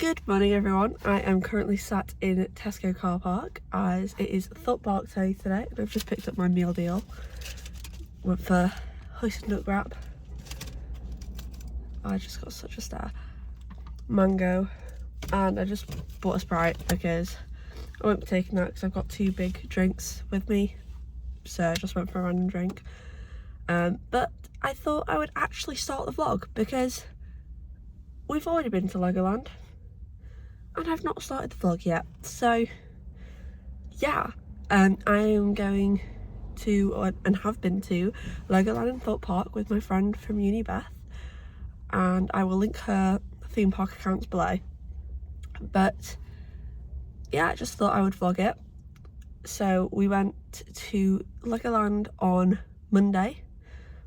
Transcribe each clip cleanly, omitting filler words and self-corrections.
Good morning everyone, I am currently sat in Tesco car park as it is Thorpe Park Day today and I've just picked up my meal deal for hoisin nut wrap. I just got such a stare. Mango, and I just bought a Sprite because I won't be taking that because I've got 2 big drinks with me, so I just went for a random drink. But I thought I would actually start the vlog because we've already been to Legoland and I've not started the vlog yet, so yeah, I am going to, and have been to, Legoland in Thorpe Park with my friend from uni, Beth, and I will link her theme park accounts below. But yeah, I just thought I would vlog it. So we went to Legoland on Monday,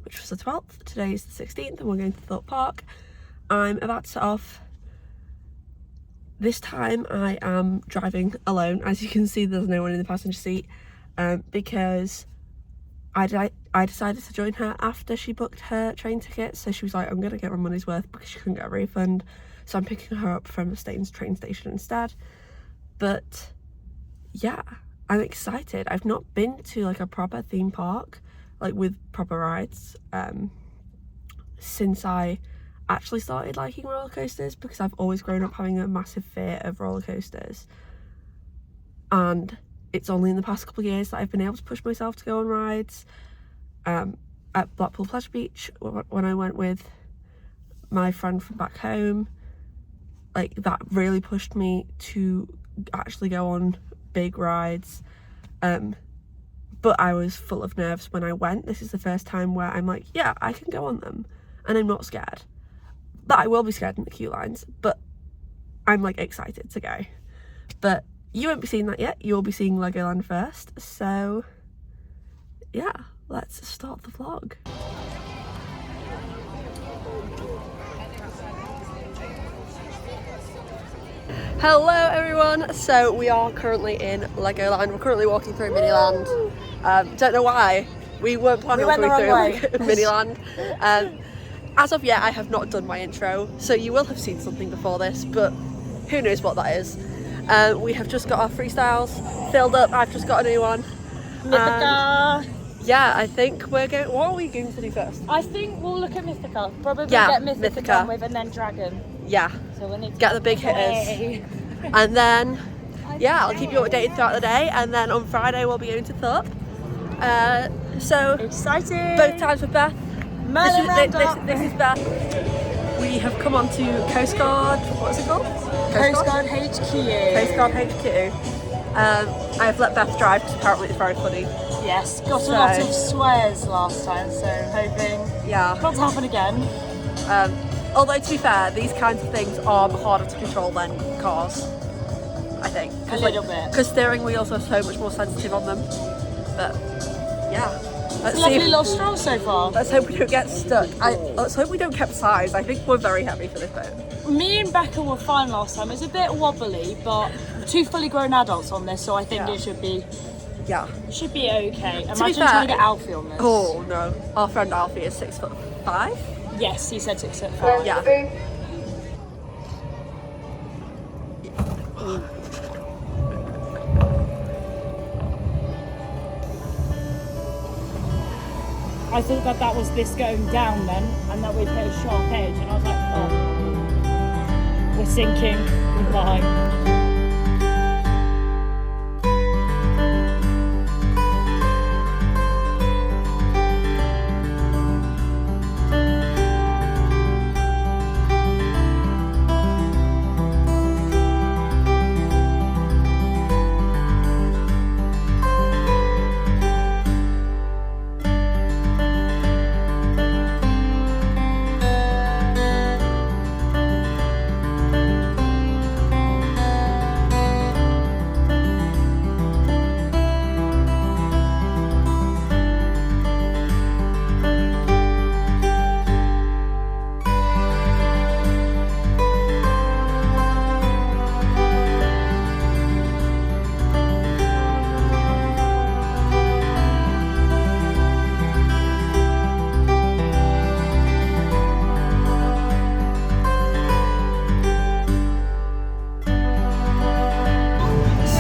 which was the 12th, today is the 16th, and we're going to Thorpe Park. I'm about to set off. This time I am driving alone. As you can see, there's no one in the passenger seat because I decided to join her after she booked her train ticket. So she was like, I'm gonna get my money's worth because she couldn't get a refund, so I'm picking her up from the Staines train station instead. But yeah, I'm excited. I've not been to like a proper theme park, like with proper rides, since I actually started liking roller coasters, because I've always grown up having a massive fear of roller coasters, and it's only in the past couple of years that I've been able to push myself to go on rides. At Blackpool Pleasure Beach, when I went with my friend from back home, like that really pushed me to actually go on big rides, but I was full of nerves when I went. This is the first time where I'm like, yeah, I can go on them and I'm not scared. But I will be scared in the queue lines, but I'm like excited to go. But you won't be seeing that yet, you'll be seeing Legoland first. So yeah, let's start the vlog. Hello everyone, so we are currently in Legoland. We're currently walking through Miniland. Don't know why, we weren't planning on going through Miniland. As of yet, I have not done my intro, so you will have seen something before this, but who knows what that is. We have just got our freestyles filled up. I've just got a new one. Mythica. Yeah, I think we're going. What are we going to do first? I think we'll look at Mythica. Probably get Mythica done with, and then Dragon. Yeah. So we need to get the big hitters, and then yeah, I'll keep you updated throughout the day. And then on Friday we'll be going to Thorpe. So exciting! Both times with Beth. Merlin this is Beth. We have come on to Coast Guard. What is it called? Coast Guard HQ. Coast Guard HQ. I have let Beth drive because apparently it's very funny. Yes, got a lot of swears last time, so hoping not to happen again. Although to be fair, these kinds of things are harder to control than cars, I think. A little bit. Because steering wheels are so much more sensitive on them. But yeah. It's a lovely little stroll so far. Let's hope we don't get stuck. Let's hope we don't capsize. I think we're very heavy for this boat. Me and Becca were fine last time. It was a bit wobbly, but 2 fully grown adults on this, so I think it should be okay. Imagine trying to get Alfie on this. Oh no, our friend Alfie is 6'5". Yes, he said 6'5". Yeah. I thought that was this going down then, and that we'd hit a sharp edge, and I was like, oh, we're sinking, goodbye.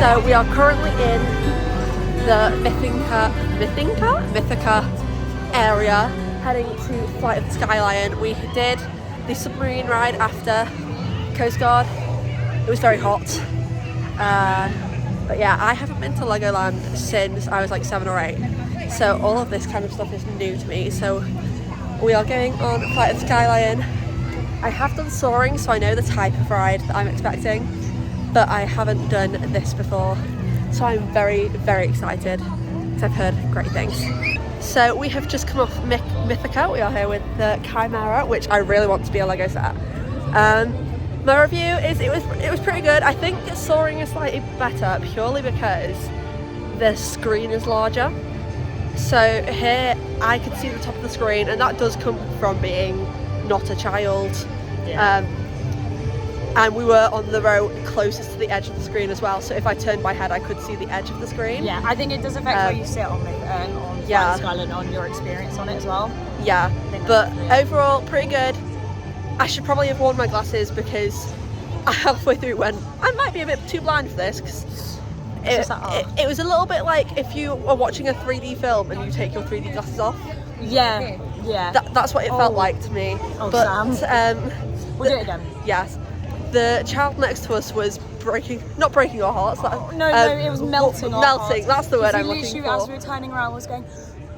So we are currently in the Mythica area, heading to Flight of the Sky Lion. We did the submarine ride after Coast Guard. It was very hot. But yeah, I haven't been to Legoland since I was like 7 or 8. So all of this kind of stuff is new to me. So we are going on Flight of the Sky Lion. I have done soaring, so I know the type of ride that I'm expecting, but I haven't done this before. So I'm very, very excited because I've heard great things. So we have just come off Mythica. We are here with the Chimera, which I really want to be a Lego set. My review is it was pretty good. I think soaring is slightly better purely because the screen is larger. So here I could see the top of the screen, and that does come from being not a child. Yeah. And we were on the row closest to the edge of the screen as well, so if I turned my head I could see the edge of the screen. Yeah, I think it does affect where you sit on yeah. Skyline, on your experience on it as well. Yeah, but overall pretty good. I should probably have worn my glasses because I halfway through went, I might be a bit too blind for this, because it was a little bit like if you are watching a 3D film and you take your 3D glasses off. Yeah, yeah. That's what it felt like to me. Oh, but Sam. We'll do it again. Yes. The child next to us was not breaking our hearts. No, it was melting our hearts. Melting, that's the word I'm looking literally, for. as we were turning around, was going,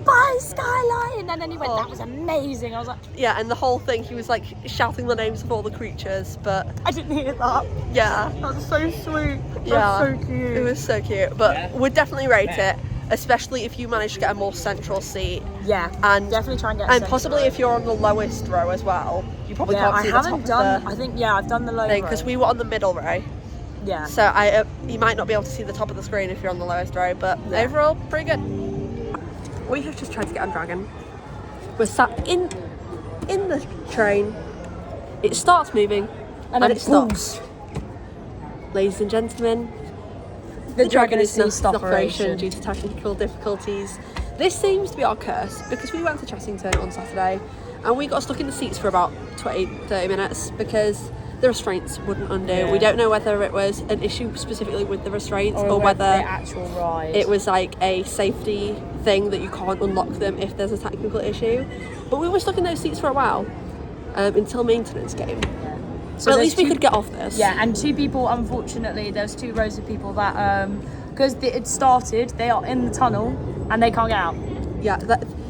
bye Skyline, and then he went, that was amazing. I was like, yeah, and the whole thing, he was like shouting the names of all the creatures, but I didn't hear that. Yeah. That was so sweet. Yeah. That's so cute. It was so cute, but we'd definitely rate it, especially if you manage to get a more central seat. Yeah, and definitely try and get and possibly if you're on the lowest row as well. You probably can't see the top of the I think I've done the low row. Because we were on the middle row. Yeah. So you might not be able to see the top of the screen if you're on the lowest row, but overall, pretty good. We have just tried to get on Dragon. We're sat in the train. It starts moving and it stops. Ladies and gentlemen, the Dragon is ceased operation due to technical difficulties. This seems to be our curse because we went to Chessington on Saturday and we got stuck in the seats for about 20-30 minutes because the restraints wouldn't undo. Yeah. We don't know whether it was an issue specifically with the restraints or whether the actual ride. It was like a safety thing that you can't unlock them if there's a technical issue. But we were stuck in those seats for a while until maintenance came. Yeah. So at least we could get off this. Yeah, and 2 people, unfortunately, there's 2 rows of people that, because it started, they are in the tunnel and they can't get out. Yeah,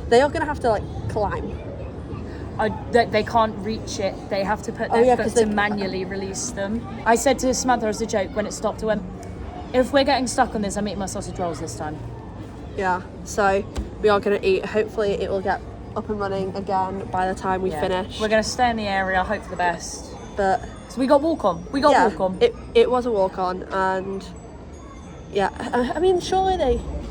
they are going to have to like climb. They can't reach it. They have to put their foot to manually release them. I said to Samantha as a joke when it stopped, I went, if we're getting stuck on this, I'm eating my sausage rolls this time. Yeah, so we are going to eat. Hopefully it will get up and running again by the time we finish. We're going to stay in the area, hope for the best. But so we got walk on. Walk on. It was a walk on, and yeah, I mean, surely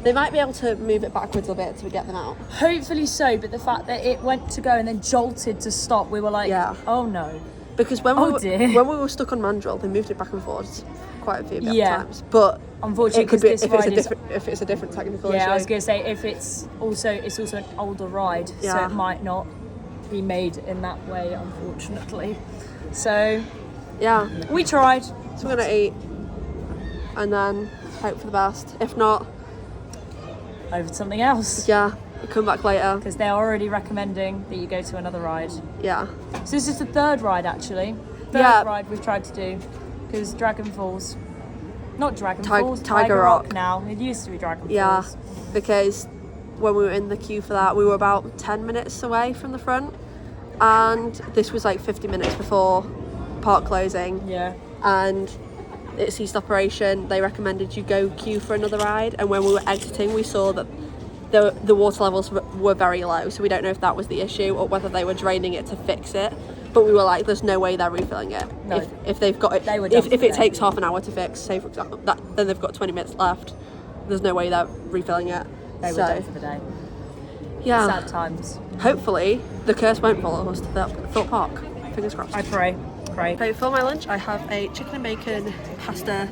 they might be able to move it backwards a bit to get them out. Hopefully so, but the fact that it went to go and then jolted to stop, we were like, oh no. Because when we were stuck on Mandrill, they moved it back and forwards quite a few times. But unfortunately, it could be if it's a different technical issue. Yeah, I was going to say if it's also an older ride, so it might not be made in that way, unfortunately. So yeah, we tried. So we're gonna eat and then hope for the best. If not, over to something else. Yeah, we'll come back later because they're already recommending that you go to another ride. Yeah. So this is the 3rd ride actually. Third ride we've tried to do because Dragon Falls, not Dragon Falls, Tiger Rock now. It used to be Dragon Falls. Yeah, because when we were in the queue for that, we were about 10 minutes away from the front. And this was like 50 minutes before park closing. Yeah. And it ceased operation. They recommended you go queue for another ride. And when we were exiting, we saw that the water levels were very low. So we don't know if that was the issue or whether they were draining it to fix it. But we were like, there's no way they're refilling it. No. If they've got it, if it takes half an hour to fix, say for example, then they've got 20 minutes left. There's no way they're refilling it. They were done for the day. Yeah. Sad times. Hopefully, the curse won't follow us to Thorpe Park. Fingers crossed. I pray. So for my lunch, I have a chicken and bacon, pasta,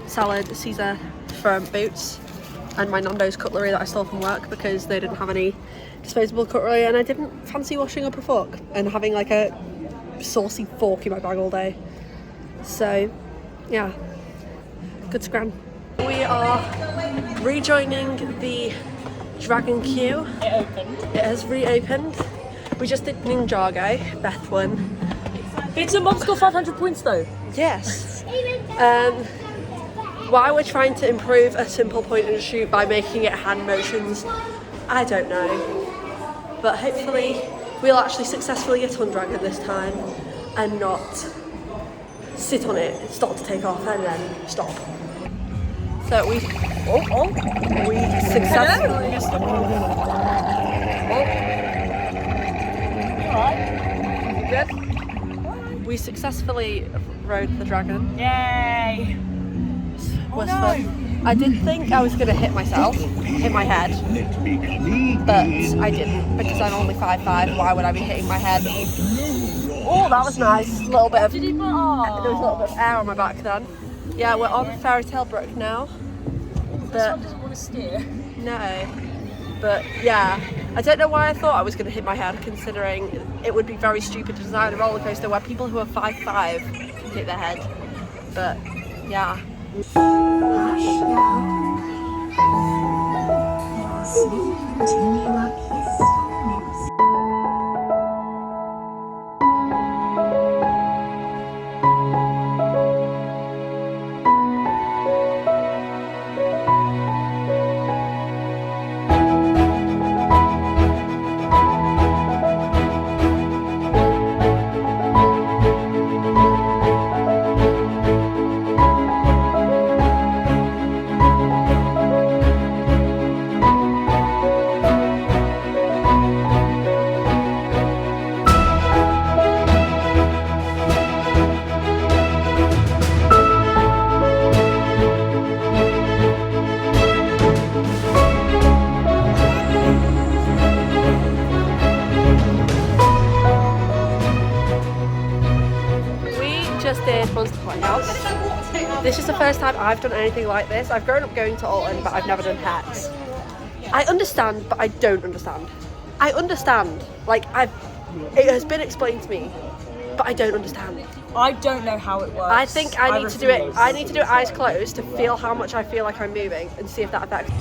salad, Caesar from Boots, and my Nando's cutlery that I stole from work because they didn't have any disposable cutlery, and I didn't fancy washing up a fork and having like a saucy fork in my bag all day. So, yeah, good scran. We are rejoining the dragon queue. It opened. It has reopened. We just did Ninjago, Beth won. It's a monster 500 points though. Yes. Why we're trying to improve a simple point and shoot by making it hand motions, I don't know. But hopefully we'll actually successfully get on dragon this time and not sit on it, start to take off and then stop. So we successfully We successfully rode the dragon. Yay! Was fun. I did think I was going to hit myself, hit my head, but I didn't because I'm only 5'5". Why would I be hitting my head? Oh, that was nice. A little bit of. There was a little bit of air on my back then. Yeah, we're on Fairy Tale Brook now. This one doesn't want to steer. No, but yeah, I don't know why I thought I was going to hit my head, considering it would be very stupid to design a roller coaster where people who are 5'5" can hit their head. But yeah. This is the first time I've done anything like this. I've grown up going to Alton, but I've never done pets. I understand, but I don't understand. I understand, like it has been explained to me, but I don't understand. I don't know how it works. I think I need to do it. I need to do it eyes closed to feel how much I feel like I'm moving and see if that affects.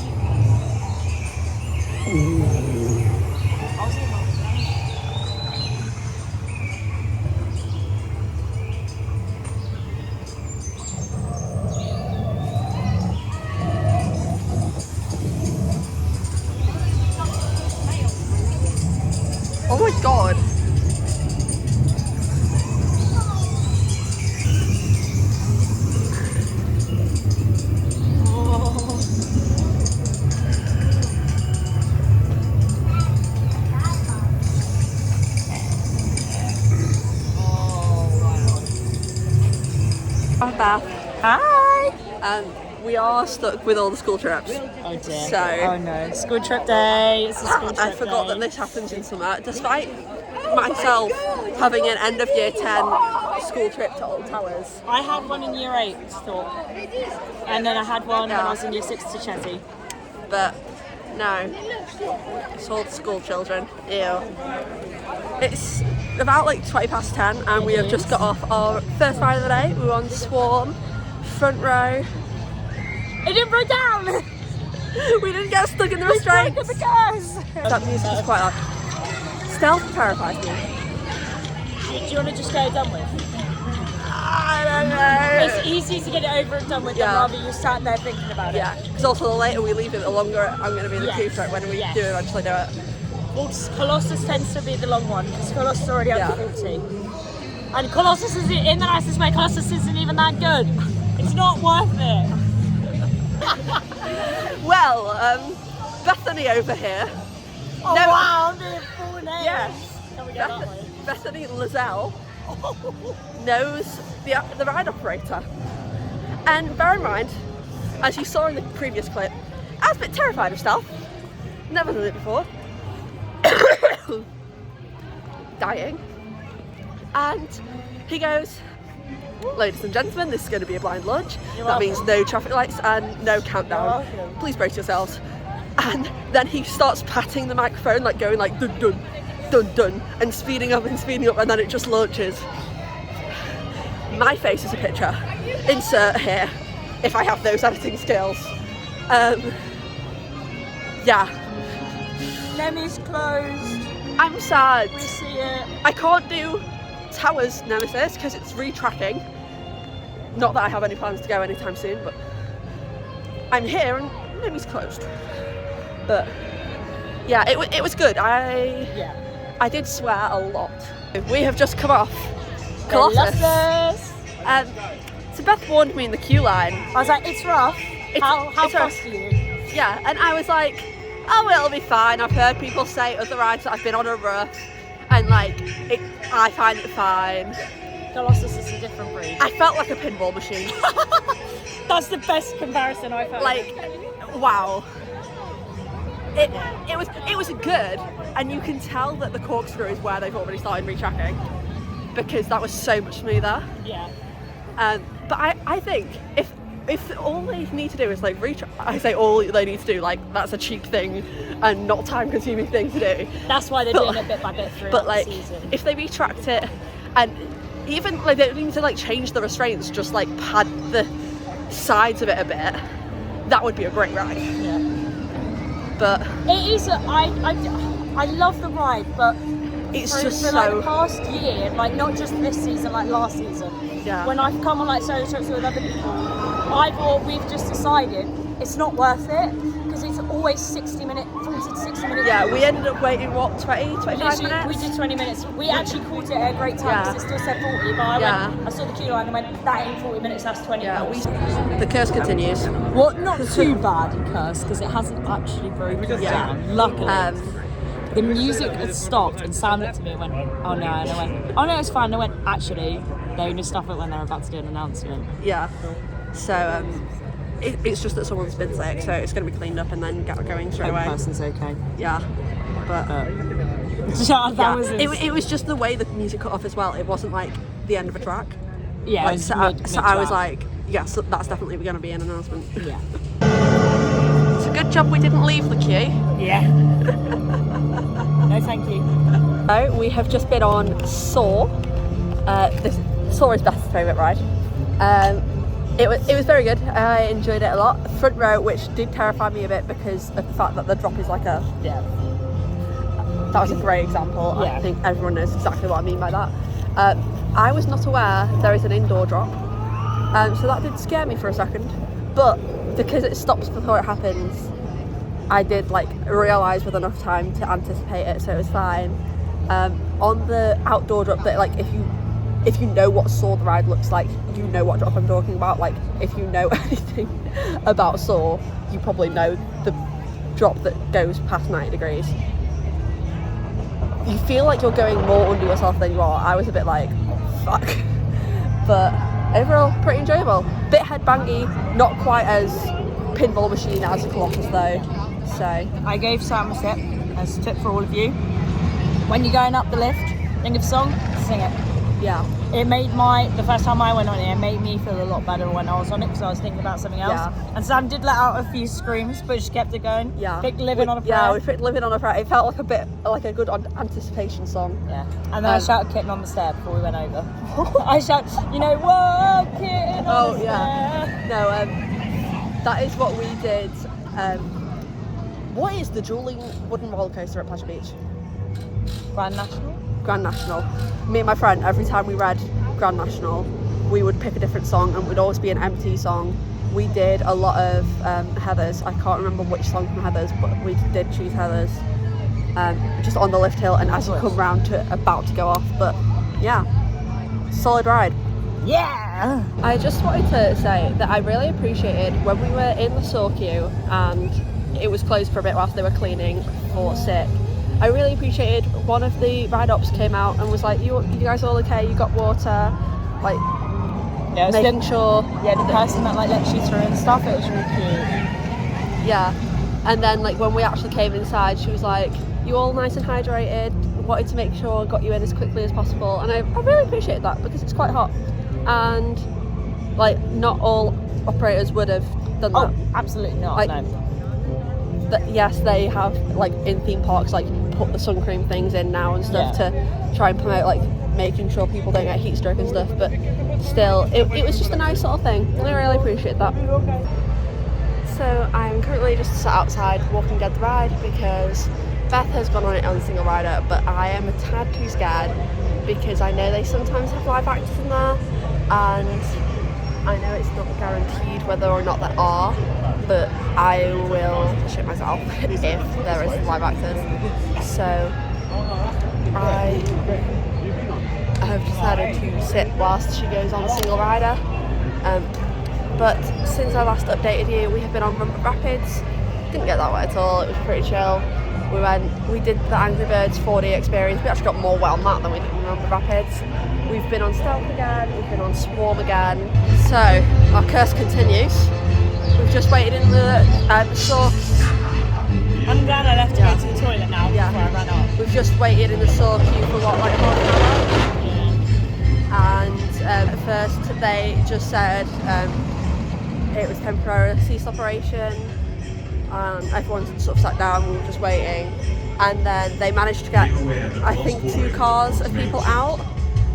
Oh my god. I'm Beth. Hi! We are stuck with all the school trips. Oh dear. So, oh no, school trip day. It's a school trip I forgot day. that this happens in summer, despite myself having an end of year 10 school trip to Old Towers. I had one in year 8 to Thorpe, and then I had one when I was in year 6 to Chessie. But no, it's all the school children. Ew. It's about like 20 past 10 and we have just got off our first ride of the day. We were on Swarm, front row. It didn't break down! We didn't get stuck in the restraints. The cars. That music is quite loud. Stealth terrifies me. Do you want to just get it done with? I don't know. It's easy to get it over and done with than rather you sat there thinking about it. Yeah, because also the later we leave it, the longer I'm going to be in the queue for it when we do eventually do it. Well, Colossus tends to be the long one because Colossus is already up to 40. And Colossus is in the nicest way, Colossus isn't even that good. It's not worth it. Well, Bethany over here. Oh no, wow, I'm being full name. Yes. Can we go that way? Bethany Lizelle knows the ride operator. And bear in mind, as you saw in the previous clip, I was a bit terrified of stealth. Never done it before. Dying. And he goes, ladies and gentlemen, this is going to be a blind lunge. That means no traffic lights and no countdown. Please brace yourselves. And then he starts patting the microphone, like going like dun dun, dun dun, and speeding up, and then it just launches. My face is a picture. Insert here. if I have those editing skills. Yeah. Lemmy's closed. I'm sad. We see it. I can't do Towers Nemesis because it's retracking. Not that I have any plans to go anytime soon, but I'm here and Lemmy's closed. But yeah, it was good. I did swear a lot. We have just come off Colossus. So Beth warned me in the queue line. I was like, it's rough. How fast are you? Yeah, and I was like, oh, it'll be fine. I've heard people say other rides that I've been on are rough, and like, I find it fine. Colossus is a different breed. I felt like a pinball machine. That's the best comparison I've heard. Like, wow. It was good, and you can tell that the corkscrew is where they've already started retracking, because that was so much smoother. Yeah. But I think if all they need to do is like retract, I say all they need to do, like that's a cheap thing and not time-consuming thing to do. That's why they're doing it bit by bit throughout but like, the season. if they retract it, and even like they don't need to like change the restraints, just like pad the sides of it a bit, that would be a great ride. Yeah. But it is. I love the ride, but it's for so like the past year, like not just this season, like last season. Yeah. When I've come on like solo trips with other people, we've just decided it's not worth it because it's always 40 to 60 minutes. Yeah, we ended up waiting, what, 25 minutes? We did 20 minutes. We actually caught it at a great time because it still said 40, but I saw the queue line and went, that ain't 40 minutes, that's 20 minutes. The curse continues. Well, not too bad in Curse because it hasn't actually broken down, luckily. The music had stopped and Sam looked at me and went, oh no, and I went, oh no, it's fine. And I went, actually, they only stop it when they're about to do an announcement. Yeah. So it's just that someone's been sick, so it's going to be cleaned up and then get going straight away. The person's okay. Yeah. But it was just the way the music cut off as well. It wasn't like the end of a track. Yeah. Like, so I was like, yes, that's definitely going to be an announcement. Yeah. It's a good job we didn't leave the queue. Yeah. No, thank you. So we have just been on Soar. Soar is Beth's favourite ride. It was very good. I enjoyed it a lot. Front row, which did terrify me a bit because of the fact that the drop is like a... Yeah. That was a great example. Yeah. I think everyone knows exactly what I mean by that. I was not aware there is an indoor drop. So that did scare me for a second. But because it stops before it happens, I did like realise with enough time to anticipate it, so it was fine. On the outdoor drop, that like if you know what Soar the ride looks like, you know what drop I'm talking about. Like if you know anything about Soar, you probably know the drop that goes past 90 degrees. You feel like you're going more under yourself than you are. I was a bit like, oh, fuck. But overall, pretty enjoyable. Bit headbangy, not quite as pinball machine as Colossus though. So I gave Sam a tip, as a tip for all of you. When you're going up the lift, think of a song, sing it. yeah. It made the first time I went on it made me feel a lot better when I was on it because I was thinking about something else. Yeah. And Sam did let out a few screams, but she kept it going. Yeah. Picked Living on a Prayer. Yeah, we picked Living on a Prayer. It felt like a bit like a good anticipation song. Yeah. And then I shouted Kitten on the Stair before we went over. I shouted, whoa, Kitten on the Stair. No, that is what we did. What is the dueling wooden roller coaster at Pleasure Beach? Grand National? Grand National. Me and my friend, every time we read Grand National, we would pick a different song and it would always be an MT song. We did a lot of Heathers. I can't remember which song from Heathers, but we did choose Heathers. Just on the lift hill and as you come round to about to go off. But yeah, solid ride. Yeah! I just wanted to say that I really appreciated when we were in the Soar queue and it was closed for a bit whilst they were cleaning for sick. I really appreciated one of the ride ops came out and was like, you guys all okay? You got water? Like, yeah, making sure. Yeah, the person that like lets you through and stuff, it was really cute. Yeah. And then like when we actually came inside, she was like, you all nice and hydrated, wanted to make sure I got you in as quickly as possible. And I really appreciated that because it's quite hot. And like not all operators would have done that. Oh, absolutely not, like, no. Yes, they have like in theme parks like put the sun cream things in now and stuff to try and promote like making sure people don't get heat stroke and stuff, but still, it was just a nice sort of thing. I really appreciate that. So I'm currently just sat outside walking Dead the Ride because Beth has gone on it on a single rider, but I am a tad too scared because I know they sometimes have live actors in there, and I know it's not guaranteed whether or not there are, but I will shit myself if there is live actors. So I have decided to sit whilst she goes on a single rider. But since I last updated you, we have been on Rumba Rapids. Didn't get that wet at all, it was pretty chill. We did the Angry Birds 4D experience. We actually got more wet on that than we did in Rumba Rapids. We've been on Stealth again, we've been on Swarm again. So, our curse continues. We've just waited in the store. I'm glad I left to go to the toilet now before I ran off. We've just waited in the store queue for what, like half an hour? And at first they just said it was temporary cease operation. Everyone sort of sat down, we were just waiting. And then they managed to get, I think, 2 cars of people out.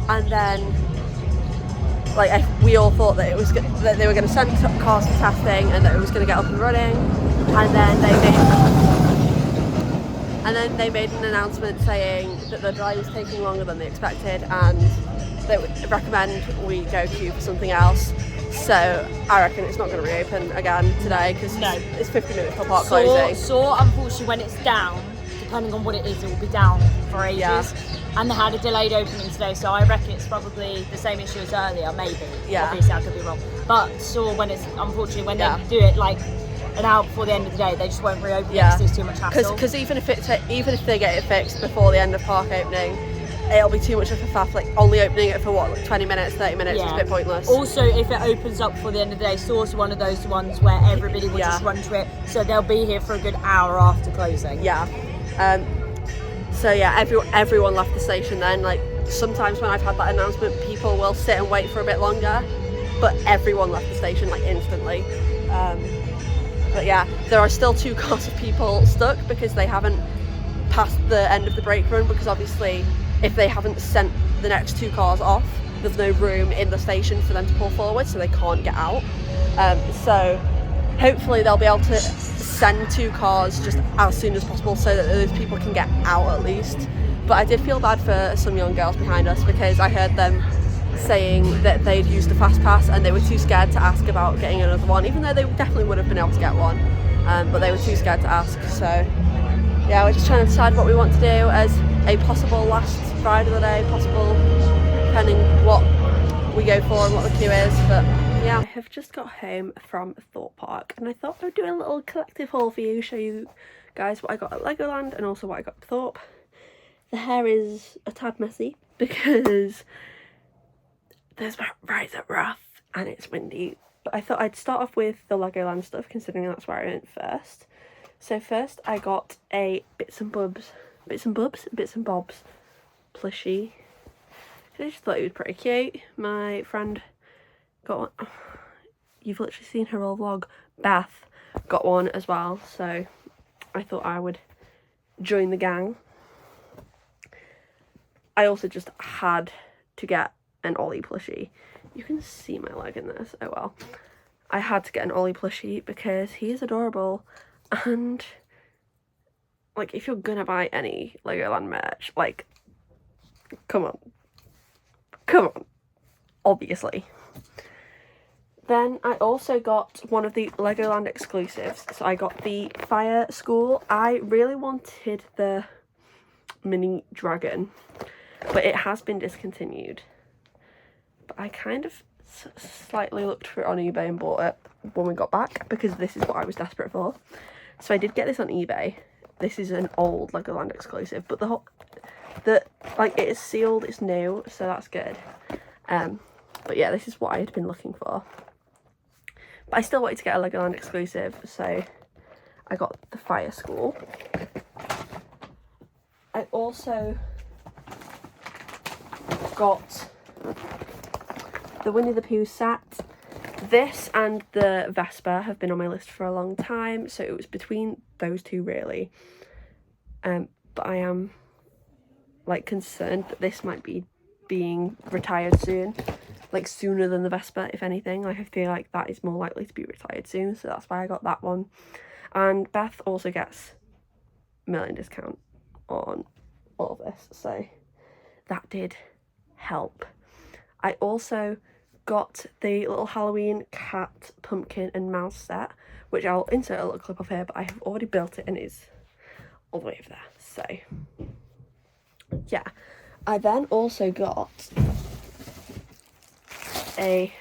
And then, like, we all thought that that they were going to send cars for testing and that it was going to get up and running. And then they made an announcement saying that the delay was taking longer than they expected, and they would recommend we go queue for something else. So I reckon it's not going to reopen again today because it's 50 minutes for park closing. So unfortunately, when it's down, depending on what it is, it will be down for ages. Yeah. And they had a delayed opening today, so I reckon it's probably the same issue as earlier, maybe. Yeah. Obviously, I could be wrong. But so when it's, unfortunately, when they do it like an hour before the end of the day, they just won't reopen it because there's too much hassle. Because even if they get it fixed before the end of park opening, it'll be too much of a faff. Like only opening it for what, like 20 minutes, 30 minutes is a bit pointless. Also, if it opens up before the end of the day, Source one of those ones where everybody will just run to it, so they'll be here for a good hour after closing. Yeah. So yeah, everyone left the station then. Like sometimes when I've had that announcement, people will sit and wait for a bit longer, but everyone left the station like instantly. But yeah, there are still 2 cars of people stuck because they haven't passed the end of the brake run, because obviously if they haven't sent the next 2 cars off, there's no room in the station for them to pull forward, so they can't get out. So hopefully they'll be able to send 2 cars just as soon as possible so that those people can get out at least. But I did feel bad for some young girls behind us because I heard them saying that they'd used the fast pass and they were too scared to ask about getting another one, even though they definitely would have been able to get one, but they were too scared to ask. So yeah, we're just trying to decide what we want to do as a possible last ride of the day, possible, depending what we go for and what the queue is. But yeah, I have just got home from Thorpe Park and I thought I would do a little collective haul for you, show you guys what I got at Legoland and also what I got at Thorpe. The hair is a tad messy because there's rides that rough and it's windy, but I thought I'd start off with the Legoland stuff considering that's where I went first. So first I got a Bits and Bobs plushie. I just thought it was pretty cute. My friend got one. You've literally seen her whole vlog. Beth got one as well, so I thought I would join the gang. I also just had to get an Ollie plushie. You can see my leg in this, oh well. I had to get an Ollie plushie because he is adorable, and like if you're gonna buy any Legoland merch, like come on, obviously. Then I also got one of the Legoland exclusives, so I got the Fire School. I really wanted the mini dragon, but it has been discontinued. But I kind of slightly looked for it on eBay and bought it when we got back because this is what I was desperate for. So I did get this on eBay. This is an old Legoland exclusive, but like it is sealed, it's new, so that's good. But yeah, this is what I had been looking for. But I still wanted to get a Legoland exclusive, so I got the Fire School. I also got the Winnie the Pooh set. This and the Vespa have been on my list for a long time, so it was between those 2 really. But I am like concerned that this might be being retired soon. like sooner than the Vespa, if anything. Like I feel like that is more likely to be retired soon, so that's why I got that one. And Beth also gets merlin discount on all of this, so that did help. I also got the little Halloween cat, pumpkin and mouse set, which I'll insert a little clip of here, but I have already built it and it's all the way over there. So yeah, I then also got a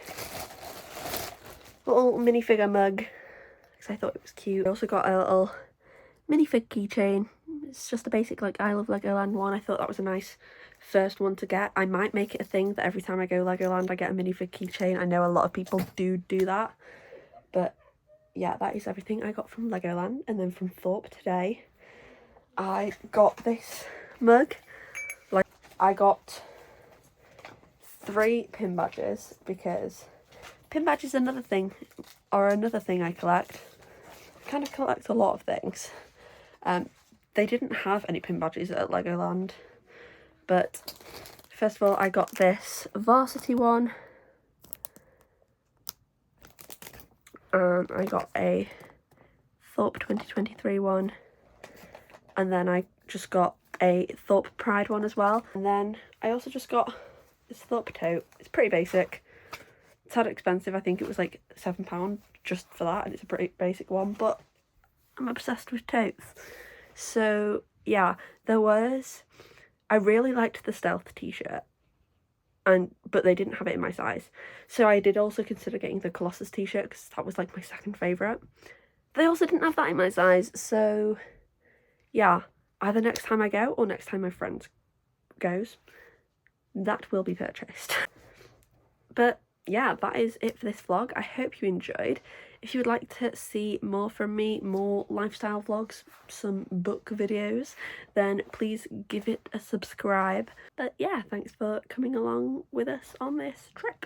little minifigure mug because I thought it was cute. I also got a little minifig keychain. It's just a basic like I love Legoland one. I thought that was a nice first one to get. I might make it a thing that every time I go Legoland I get a minifig keychain. I know a lot of people do that, but yeah, that is everything I got from Legoland. And then from Thorpe today, I got this mug. Like I got 3 pin badges because pin badges another thing I collect. I kind of collect a lot of things. They didn't have any pin badges at Legoland, but first of all I got this varsity one, and I got a Thorpe 2023 one, and then I just got a Thorpe Pride one as well, and then I also just got this Thorpe tote. It's pretty basic. It's had expensive. I think it was like £7 just for that, and it's a pretty basic one, but I'm obsessed with totes. So yeah, I really liked the stealth t-shirt, but they didn't have it in my size, so I did also consider getting the Colossus t-shirt because that was like my second favourite. They also didn't have that in my size, so yeah, either next time I go or next time my friend goes, that will be purchased. But yeah, that is it for this vlog. I hope you enjoyed. If you would like to see more from me, more lifestyle vlogs, some book videos, then please give it a subscribe. But yeah, thanks for coming along with us on this trip.